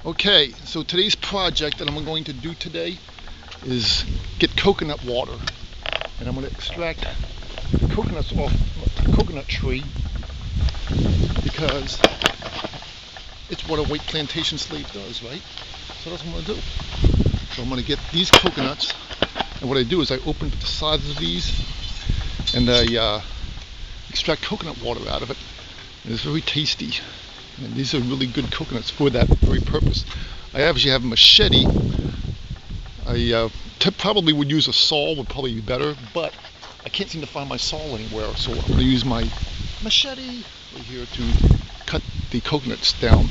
Okay, so today's project that I'm going to do today is get coconut water, and I'm going to extract the coconuts off the coconut tree because it's what a white plantation slave does, right? So that's what I'm going to do. So I'm going to get these coconuts, and what I do is I open up the sides of these and I extract coconut water out of it. And it's very tasty. And these are really good coconuts for that very purpose. I actually have a machete. I probably would use a saw, would probably be better, but I can't seem to find my saw anywhere, so I'm going to use my machete right here to cut the coconuts down.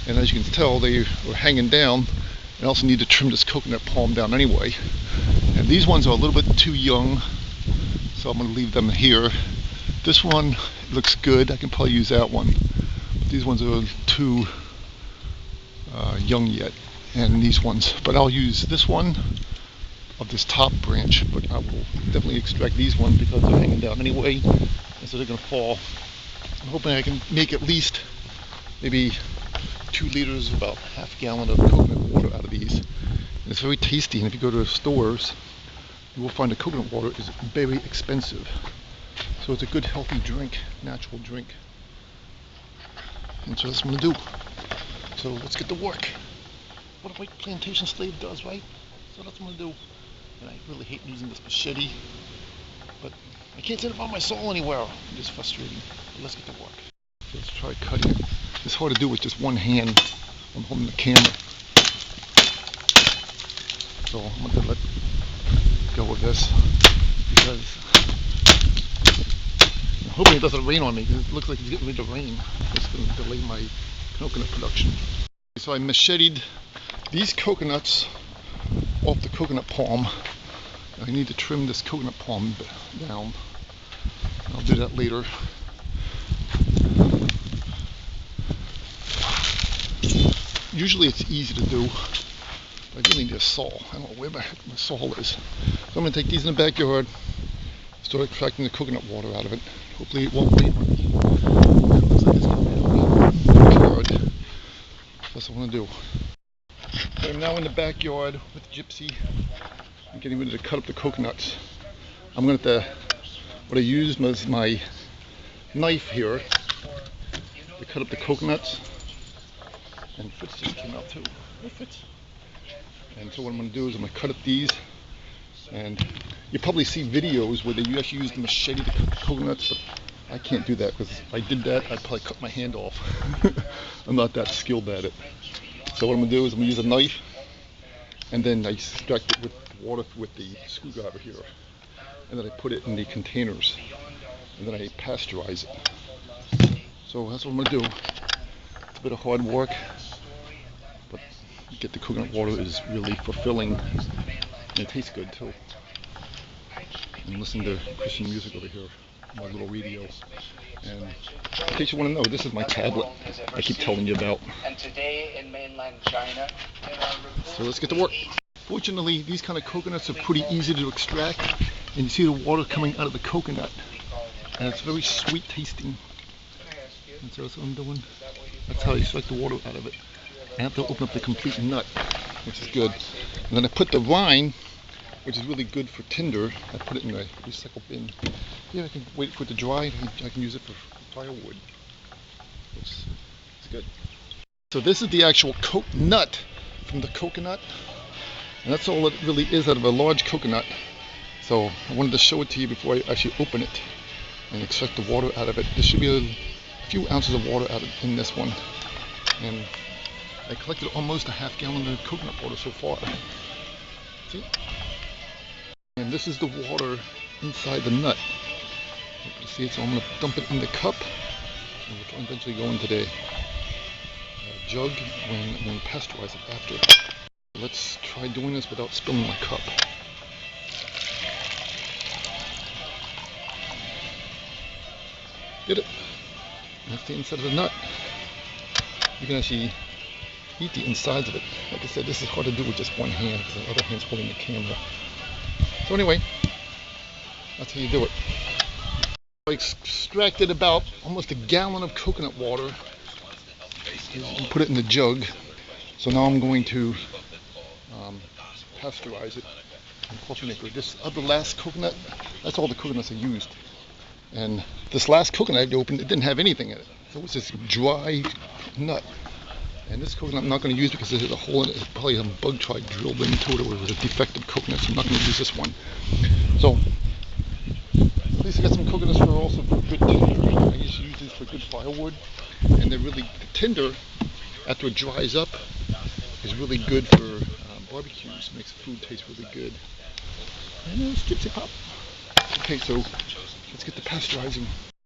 And as you can tell, they are hanging down. I also need to trim this coconut palm down anyway. And these ones are a little bit too young, so I'm going to leave them here. This one looks good. I can probably use that one. These ones are too young yet, and these ones, but I'll use this one of this top branch, but I will definitely extract these ones because they're hanging down anyway, and so they're going to fall. I'm hoping I can make at least maybe 2 liters, about half a gallon of coconut water out of these. And it's very tasty, and if you go to the stores, you will find the coconut water is very expensive. So it's a good healthy drink, natural drink. And so that's what I'm going to do. So let's get to work. What a white plantation slave does, right? So that's what I'm going to do. And I really hate using this machete, but I can't seem to find my saw anywhere. It's just frustrating. But let's get to work. So let's try cutting it. It's hard to do with just one hand. I'm holding the camera. So I'm going to let go with this because I'm hoping it doesn't rain on me because it looks like it's getting ready to rain. It's going to delay my coconut production. So I macheted these coconuts off the coconut palm. I need to trim this coconut palm down. I'll do that later. Usually it's easy to do, but I really need a saw. I don't know where my saw is. So I'm going to take these in the backyard, start extracting the coconut water out of it. Hopefully it won't rain on me. It looks like it's going to be in the backyard. That's what I want to do. So I'm now in the backyard with Gypsy. I'm getting ready to cut up the coconuts. I'm going to, what I used was my knife here to cut up the coconuts. And Fitz just came out too. Hey Fitz. And so what I'm going to do is I'm going to cut up these. And you probably see videos where they actually use the machete to cut the coconuts, but I can't do that because if I did that, I'd probably cut my hand off. I'm not that skilled at it. So what I'm going to do is I'm going to use a knife, and then I extract it with water with the screwdriver here. And then I put it in the containers, and then I pasteurize it. So that's what I'm going to do. It's a bit of hard work, but get the coconut water is really fulfilling, and it tastes good too. I'm listening to Christian music over here, my little radio. And in case you want to know, this is my tablet I keep telling you about. And today in mainland China, so let's get to work. Fortunately, these kind of coconuts are pretty easy to extract, and you see the water coming out of the coconut, and it's very sweet tasting. And so that's what I'm doing. That's how I extract the water out of it. I have to open up the complete nut, which is good. And then I put the rind, which is really good for tinder. I put it in the recycle bin. Yeah, I can wait for it to dry. I can use it for firewood. It's good. So this is the actual nut from the coconut. And that's all it really is out of a large coconut. So I wanted to show it to you before I actually open it and extract the water out of it. There should be a few ounces of water out in this one. And I collected almost a half gallon of coconut water so far. See? And this is the water inside the nut. You see it, so I'm going to dump it in the cup, and which will eventually go into the jug when we pasteurize it after. Let's try doing this without spilling my cup. Did it? And that's the inside of the nut. You can actually eat the insides of it. Like I said, this is hard to do with just one hand because the other hand's holding the camera. So anyway, that's how you do it. I extracted about almost a gallon of coconut water and put it in the jug. So now I'm going to pasteurize it in coffee maker. This other last coconut, that's all the coconuts I used. And this last coconut I opened, it didn't have anything in it. So it was this dry nut. And this coconut I'm not going to use because there's a hole in it. Probably some bug tried drilled into it, or it was a defective coconut, so I'm not going to use this one. So at least I got some coconuts for also for good tinder. I used to use these for good firewood, and they're really the tinder after it dries up is really good for barbecues. Makes the food taste really good. And it's tipsy pop. Okay, so let's get the pasteurizing.